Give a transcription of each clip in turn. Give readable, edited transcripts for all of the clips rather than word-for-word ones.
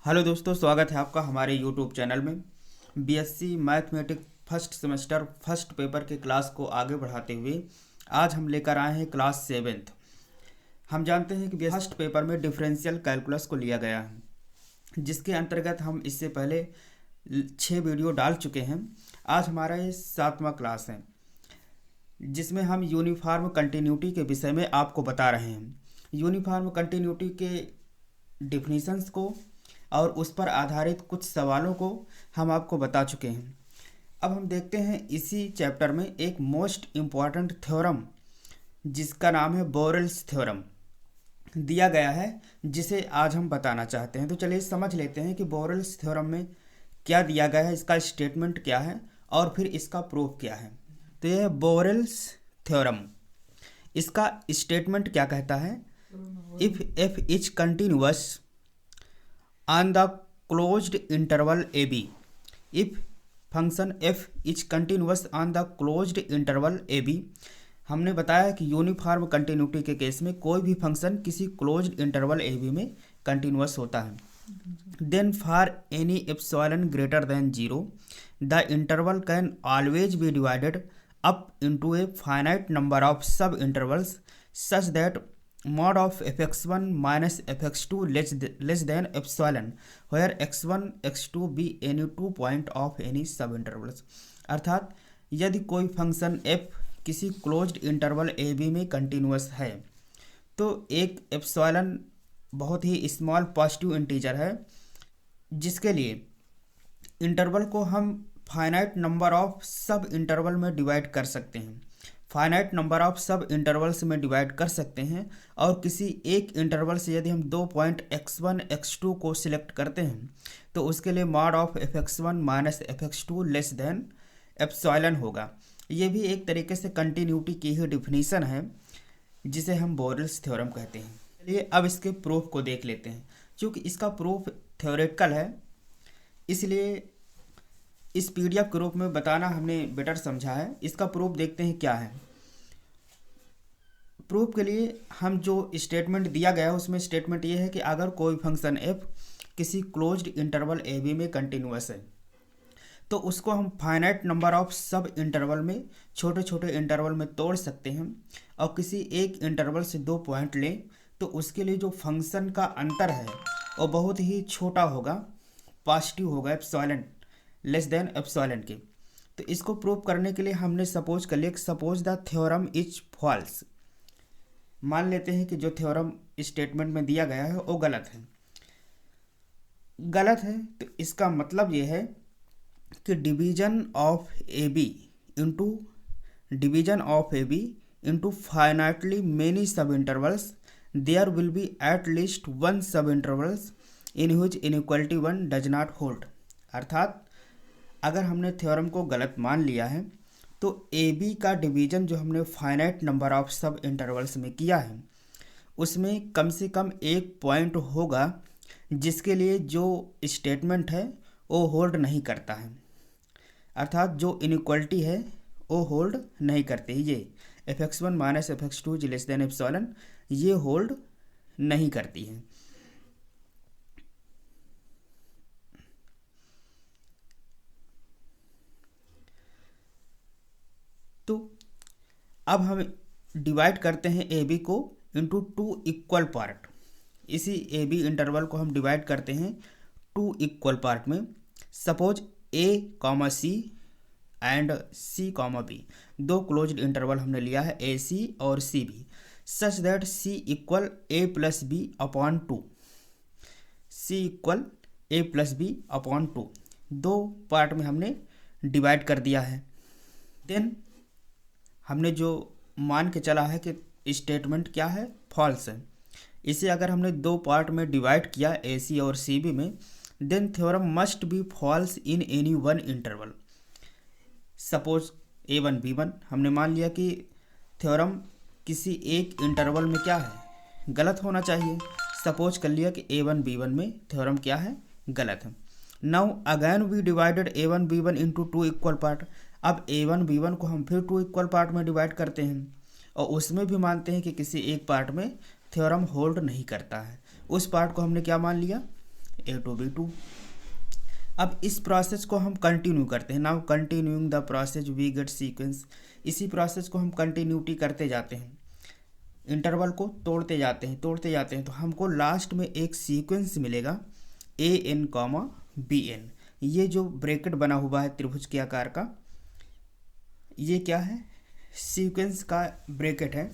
Hello दोस्तों, स्वागत है आपका हमारे यूट्यूब चैनल में। BSc mathematics first semester first paper के क्लास को आगे बढ़ाते हुए आज हम लेकर आए हैं क्लास 7th। हम जानते हैं कि फर्स्ट पेपर में डिफरेंशियल कैलकुलस को लिया गया है, जिसके अंतर्गत हम इससे पहले 6 वीडियो डाल चुके हैं। आज हमारा ये 7वां क्लास है, जिसमें हम यूनिफॉर्म कंटिन्यूटी के विषय में आपको बता रहे हैं। यूनिफॉर्म कंटिन्यूटी के डिफिनीशंस को और उस पर आधारित कुछ सवालों को हम आपको बता चुके हैं। अब हम देखते हैं इसी चैप्टर में एक मोस्ट इम्पॉर्टेंट थ्योरम, जिसका नाम है बोरेल्स थ्योरम, दिया गया है, जिसे आज हम बताना चाहते हैं। तो चलिए समझ लेते हैं कि बोरेल्स थ्योरम में क्या दिया गया है, इसका स्टेटमेंट क्या है और फिर इसका प्रूफ क्या है। तो यह बोरेल्स थ्योरम, इसका स्टेटमेंट क्या कहता है? If F is continuous on the closed interval AB, if function f is continuous on the closed interval AB, हमने बताया कि यूनिफॉर्म कंटिन्यूटी के केस में कोई भी फंक्शन किसी क्लोज्ड इंटरवल ए बी में कंटिन्यूअस होता है। Then for any epsilon greater than 0 the interval can always be divided up into a finite number of sub intervals such that mod of fx1 minus fx2 less than epsilon where x1 x2 be any 2 point of any sub intervals। अर्थात यदि कोई function f किसी closed interval a b में continuous है तो एक epsilon बहुत ही small positive integer है, जिसके लिए इंटरवल को हम फाइनाइट नंबर ऑफ सब इंटरवल में डिवाइड कर सकते हैं। Finite number of sub intervals में डिवाइड कर सकते हैं और किसी एक इंटरवल से यदि हम 2 पॉइंट x1 x2 को सिलेक्ट करते हैं तो उसके लिए mod of fx1 minus fx2 less than epsilon होगा। ये भी एक तरीके से कंटिन्यूटी की ही डिफिनीशन है, जिसे हम बोरेल्स थ्योरम कहते हैं। चलिए अब इसके प्रूफ को देख लेते हैं। क्योंकि इसका प्रूफ थ्योरेटिकल है, इसलिए इस पीडीएफ के रूप में बताना हमने बेटर समझा है। इसका प्रूफ देखते हैं क्या है। प्रूफ के लिए हम जो स्टेटमेंट दिया गया है उसमें स्टेटमेंट ये है कि अगर कोई फंक्शन f किसी क्लोज्ड इंटरवल ए बी में कंटिन्यूअस है तो उसको हम फाइनाइट नंबर ऑफ सब इंटरवल में छोटे छोटे इंटरवल में तोड़ सकते हैं और किसी एक इंटरवल से 2 पॉइंट लें तो उसके लिए जो फंक्शन का अंतर है वो बहुत ही छोटा होगा, पॉजिटिव होगा, एप्सिलॉन लेस देन एप्सिलॉन के। तो इसको प्रूव करने के लिए हमने सपोज कर लिया कि suppose the theorem is false. मान लेते हैं कि जो थ्योरम स्टेटमेंट में दिया गया है वो गलत है। गलत है तो इसका मतलब ये है कि division of a b into finitely many sub intervals there will be at least one sub intervals in which inequality one does not hold. अर्थात अगर हमने थ्योरम को गलत मान लिया है तो ए बी का डिवीजन जो हमने finite number of sub intervals में किया है उसमें कम से कम एक पॉइंट होगा जिसके लिए जो स्टेटमेंट है वो होल्ड नहीं करता है। अर्थात जो इनइक्वालिटी है वो होल्ड नहीं करती है। ये fx1 minus fx2 less than epsilon ये होल्ड नहीं करती है। तो अब हम डिवाइड करते हैं ए बी को इंटू 2 इक्वल पार्ट। इसी ए बी इंटरवल को हम डिवाइड करते हैं 2 इक्वल पार्ट में। Suppose a comma c and c comma b, 2 closed interval हमने लिया है ए सी और c b, such that c equal a plus b upon 2। C equal a plus b upon 2 2 part में हमने divide कर दिया है। देन हमने जो मान के चला है कि स्टेटमेंट क्या है, फॉल्स है। इसे अगर हमने 2 पार्ट में डिवाइड किया ए सी और सी बी में, then theorem must be false in any one interval. Suppose a1 b1 हमने मान लिया कि थ्योरम किसी एक इंटरवल में क्या है, गलत होना चाहिए। सपोज कर लिया कि a1 b1 में थ्योरम क्या है, गलत है। Now again we divided a1 b1 into 2 equal part. अब a1 b1 को हम फिर 2 इक्वल पार्ट में डिवाइड करते हैं और उसमें भी मानते हैं कि किसी एक पार्ट में थ्योरम होल्ड नहीं करता है। उस पार्ट को हमने क्या मान लिया, A2B2। अब इस प्रोसेस को हम कंटिन्यू करते हैं। Now continuing the process we get sequence. इसी प्रोसेस को हम कंटिन्यूटी करते जाते हैं, इंटरवल को तोड़ते जाते हैं तो हमको लास्ट में एक सीक्वेंस मिलेगा AN, BN। ये जो ब्रैकेट बना हुआ है त्रिभुज के आकार का, ये क्या है? सीक्वेंस का ब्रैकेट है।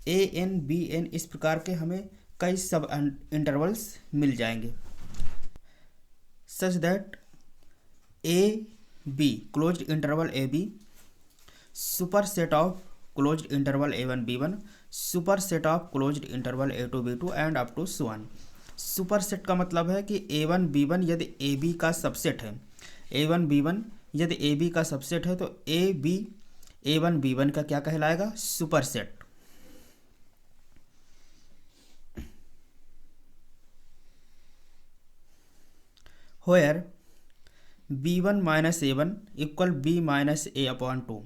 AN, BN इस प्रकार के हमें कई सब इंटरवल्स मिल जाएंगे, such that AB closed interval AB super set of closed interval A1, B1 super set of closed interval A2, B2 and up to so on. Super set का मतलब है कि A1, B1 यदि AB का subset है, A1, B1 यदि AB का subset है तो AB A1, B1 का क्या कहलाएगा? Super set. Where B1 minus A1 equal B minus A upon 2,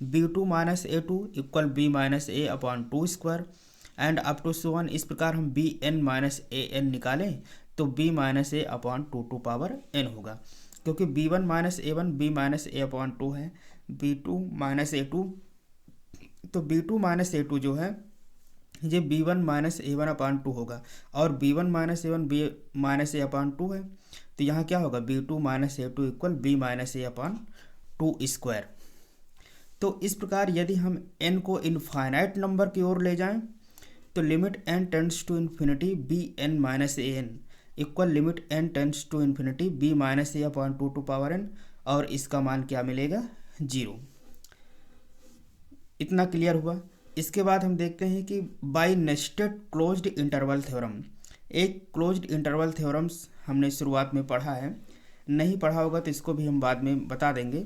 B2 minus A2 equal B minus A upon 2 square and up to so on. इस प्रकार हम BN माइनस AN निकालें तो B minus A upon 2 to power N होगा, क्योंकि B1 minus A1 B minus A upon 2 है, B2 minus A2 तो B2 minus A2 जो है ये B1 माइनस A1 अपॉन 2 होगा, और B1 minus A1 B minus A upon 2 है, तो यहाँ क्या होगा? B2 minus A2 equal B minus A upon 2 square. तो इस प्रकार यदि हम n को इनफाइनाइट नंबर की ओर ले जाएं तो limit n tends to infinity BN minus AN equal limit n tends to infinity B minus A upon 2 to power n, और इसका मान क्या मिलेगा? 0। इतना क्लियर हुआ। इसके बाद हम देखते हैं कि by nested closed interval theorem. एक क्लोज्ड इंटरवल थ्योरम्स हमने शुरुआत में पढ़ा है, नहीं पढ़ा होगा तो इसको भी हम बाद में बता देंगे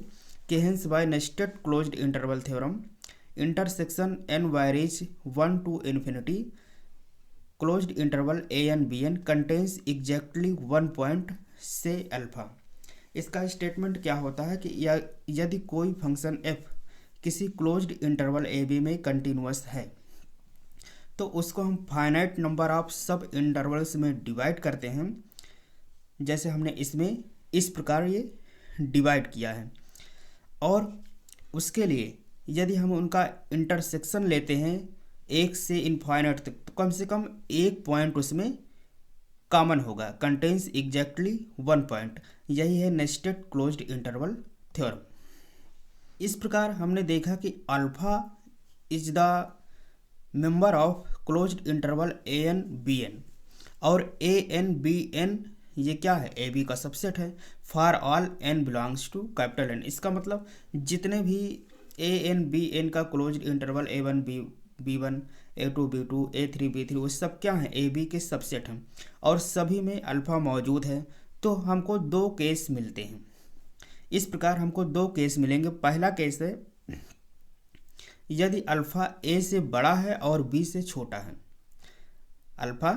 कि hence by nested closed interval theorem intersection n varies 1 to infinity closed interval AN BN contains exactly 1 point से अल्फा। इसका स्टेटमेंट क्या होता है कि यदि कोई फंक्शन f किसी क्लोज्ड इंटरवल AB में कंटिन्यूअस है तो उसको हम finite number of sub intervals में डिवाइड करते हैं, जैसे हमने इसमें इस प्रकार ये डिवाइड किया है। और उसके लिए यदि हम उनका इंटरसेक्शन लेते हैं 1 से इनफाइनाइट तक, तो कम से कम एक पॉइंट उसमें कॉमन होगा, कंटेन्स एग्जैक्टली 1 पॉइंट। यही है नेस्टेड क्लोज्ड इंटरवल थ्योरम। इस प्रकार हमने देखा कि alpha is the member of closed interval AN BN, और AN BN ये क्या है? AB का सबसेट है for all n belongs to capital N। इसका मतलब जितने भी AN BN का क्लोज्ड interval A1 B1 A2 B2 A3 B3 वो सब क्या हैं? AB के सबसेट हैं, और सभी में अल्फा मौजूद है। तो हमको दो केस मिलते हैं। इस प्रकार हमको दो केस मिलेंगे। पहला केस है यदि अल्फ़ा A से बड़ा है और B से छोटा है। अल्फ़ा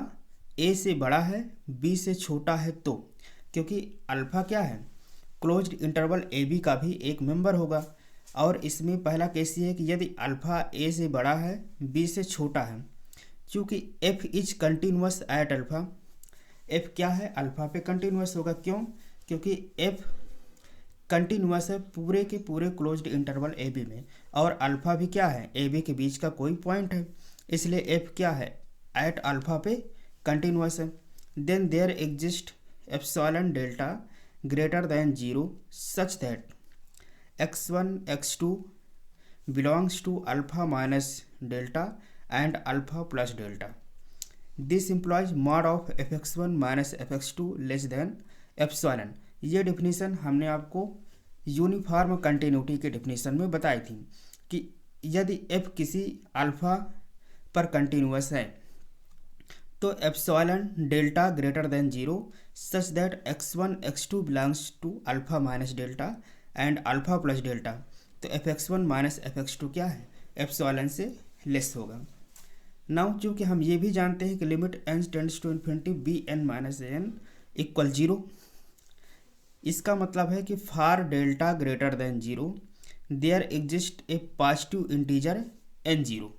A से बड़ा है B से छोटा है, तो क्योंकि अल्फ़ा क्या है? क्लोज्ड इंटरवल AB का भी एक मेंबर होगा। और इसमें पहला केस ये है कि यदि अल्फ़ा A से बड़ा है B से छोटा है, क्योंकि f is continuous at alpha. f क्या है? अल्फ़ा पे कंटिन्यूअस होगा। क्यों? क्योंकि f कंटिन्यूअस है पूरे के पूरे क्लोज्ड इंटरवल AB में, और अल्फ़ा भी क्या है? AB के बीच का कोई पॉइंट है, इसलिए f क्या है? एट अल्फ़ा पे कंटिन्यूअस है। Then there exist epsilon delta greater than 0 such that x1 x2 belongs to alpha minus delta and alpha plus delta. This implies mod of fx1 minus fx2 less than epsilon. ये definition हमने आपको uniform continuity के definition में बताई थी कि यदि f किसी अल्फ़ा पर कंटिन्यूअस है तो epsilon delta greater than 0 such that x1 x2 belongs to alpha minus delta and alpha plus delta. तो fx1 माइनस fx2 क्या है? एप्सिलॉन से लेस होगा। नाउ चूँकि हम ये भी जानते हैं कि limit n tends to infinity BN minus AN equal 0, इसका मतलब है कि for delta greater than 0 there exist a positive integer n0।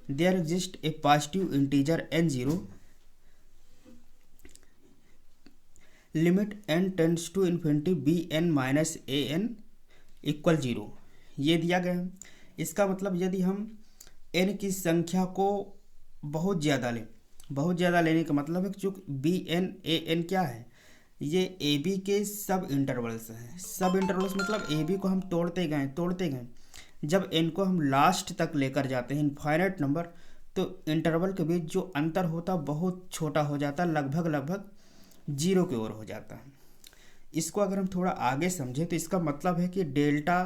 There exist a positive integer n0 limit n tends to infinity bn minus an equal 0, ये दिया गया है। इसका मतलब यदि हम n की संख्या को बहुत ज़्यादा लें, बहुत ज़्यादा लेने का मतलब है कि जो bn an क्या है, ये ए बी के सब इंटरवल्स हैं। सब इंटरवल्स मतलब ए बी को हम तोड़ते गए, जब n को हम लास्ट तक लेकर जाते हैं इनफाइनाइट नंबर, तो इंटरवल के बीच जो अंतर होता बहुत छोटा हो जाता, लगभग 0 की ओर हो जाता है। इसको अगर हम थोड़ा आगे समझें तो इसका मतलब है कि डेल्टा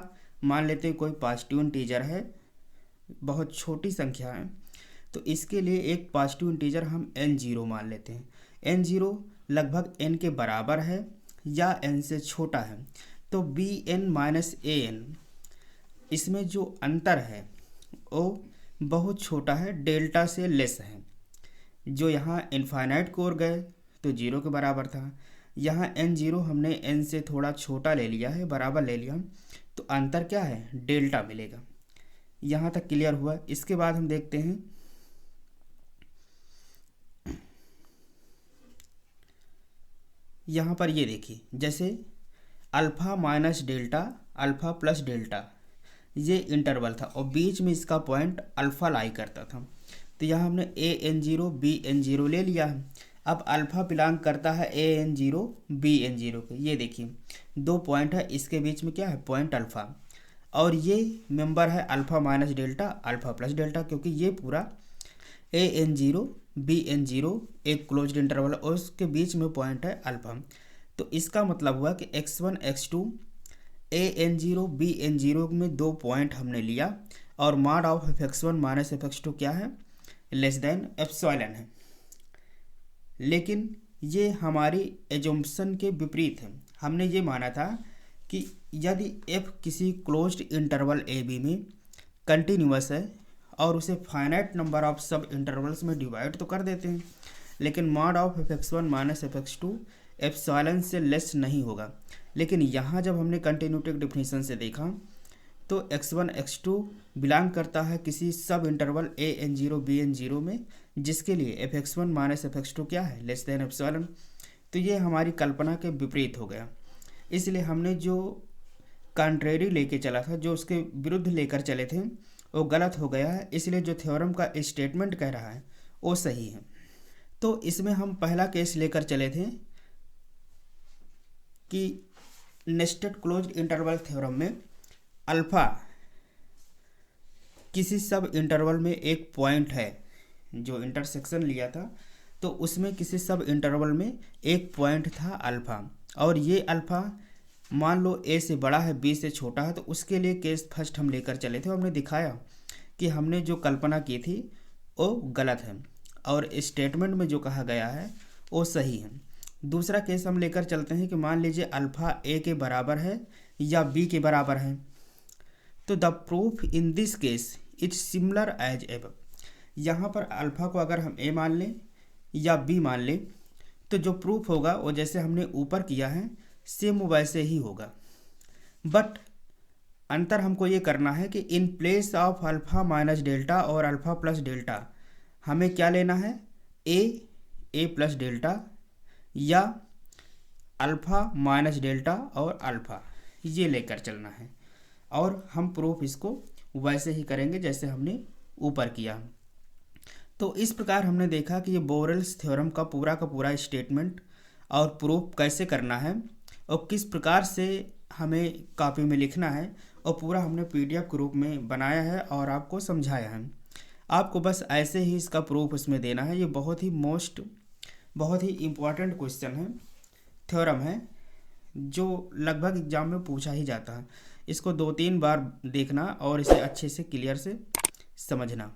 मान लेते हैं कोई पॉजिटिव इंटीजर है, बहुत छोटी संख्या है, तो इसके लिए एक पॉजिटिव इंटीजर हम n0 मान लेते हैं। n0 लगभग n के बराबर है या n से छोटा है, तो bn माइनस an इसमें जो अंतर है वो बहुत छोटा है, डेल्टा से लेस है। जो यहाँ इनफाइनाइट की ओर गए तो 0 के बराबर था, यहाँ n0 हमने n से थोड़ा छोटा ले लिया है, बराबर ले लिया, तो अंतर क्या है, डेल्टा मिलेगा। यहाँ तक क्लियर हुआ। इसके बाद हम देखते हैं यहाँ पर, ये देखिए जैसे alpha minus delta, alpha plus delta, ये इंटरवल था और बीच में इसका पॉइंट अल्फ़ा लाई करता था, तो यहाँ हमने an0 bn0 ले लिया है। अब अल्फ़ा बिलोंग करता है an0 bn0 के, ये देखिए 2 पॉइंट है, इसके बीच में क्या है, पॉइंट अल्फ़ा, और ये मेंबर है alpha minus delta, alpha plus delta, क्योंकि ये पूरा an0 bn0 एक क्लोज्ड इंटरवल और उसके बीच में पॉइंट है अल्फ़ा। तो इसका मतलब हुआ कि x1 x2 an0 bn0 में 2 पॉइंट हमने लिया और mod of fx1 minus fx2 क्या है, लेस देन एप्सिलॉन है। लेकिन ये हमारी एजम्पशन के विपरीत है। हमने ये माना था कि यदि f किसी क्लोज्ड इंटरवल ए बी में कंटिन्यूअस है और उसे finite number of sub intervals में डिवाइड तो कर देते हैं, लेकिन mod of fx1 minus fx2 epsilon से लेस नहीं होगा। लेकिन यहाँ जब हमने कंटिन्यूटी डेफिनेशन से देखा तो x1 x2 बिलोंग करता है किसी सब इंटरवल an0 bn0 में, जिसके लिए fx1 माइनस fx2 क्या है, लेस देन एप्सिलॉन। तो ये हमारी कल्पना के विपरीत हो गया, इसलिए हमने जो कॉन्ट्रेरी लेके चला था, जो उसके विरुद्ध लेकर चले थे, वो गलत हो गया है। इसलिए जो थ्योरम का स्टेटमेंट कह रहा है वो सही है। तो इसमें हम पहला केस लेकर चले थे कि नेस्टेड क्लोज्ड इंटरवल थ्योरम में अल्फ़ा किसी सब इंटरवल में एक पॉइंट है, जो इंटरसेक्शन लिया था तो उसमें किसी सब इंटरवल में एक पॉइंट था अल्फ़ा, और ये अल्फ़ा मान लो a से बड़ा है b से छोटा है, तो उसके लिए केस फर्स्ट हम लेकर चले थे। हमने दिखाया कि हमने जो कल्पना की थी वो गलत है और स्टेटमेंट में जो कहा गया है वो सही है। दूसरा केस हम लेकर चलते हैं कि मान लीजिए अल्फ़ा a के बराबर है या b के बराबर है, तो the proof in this case it's similar as above. यहाँ पर अल्फ़ा को अगर हम a मान लें या b मान लें तो जो प्रूफ होगा वो जैसे हमने ऊपर किया है सेम वैसे ही होगा, बट अंतर हमको ये करना है कि in place of alpha minus delta और अल्फ़ा प्लस डेल्टा हमें क्या लेना है, a प्लस डेल्टा या अल्फ़ा माइनस डेल्टा और अल्फ़ा, ये लेकर चलना है। और हम प्रूफ इसको वैसे ही करेंगे जैसे हमने ऊपर किया। तो इस प्रकार हमने देखा कि ये बोरेल्स थ्योरम का पूरा स्टेटमेंट और प्रूफ कैसे करना है और किस प्रकार से हमें कॉपी में लिखना है, और पूरा हमने PDF के रूप में बनाया है और आपको समझाया है। आपको बस ऐसे ही इसका प्रूफ उसमें देना है। ये बहुत ही इम्पोर्टेंट क्वेश्चन है, थ्योरम है, जो लगभग एग्जाम में पूछा ही जाता है। इसको 2-3 बार देखना और इसे अच्छे से क्लियर से समझना।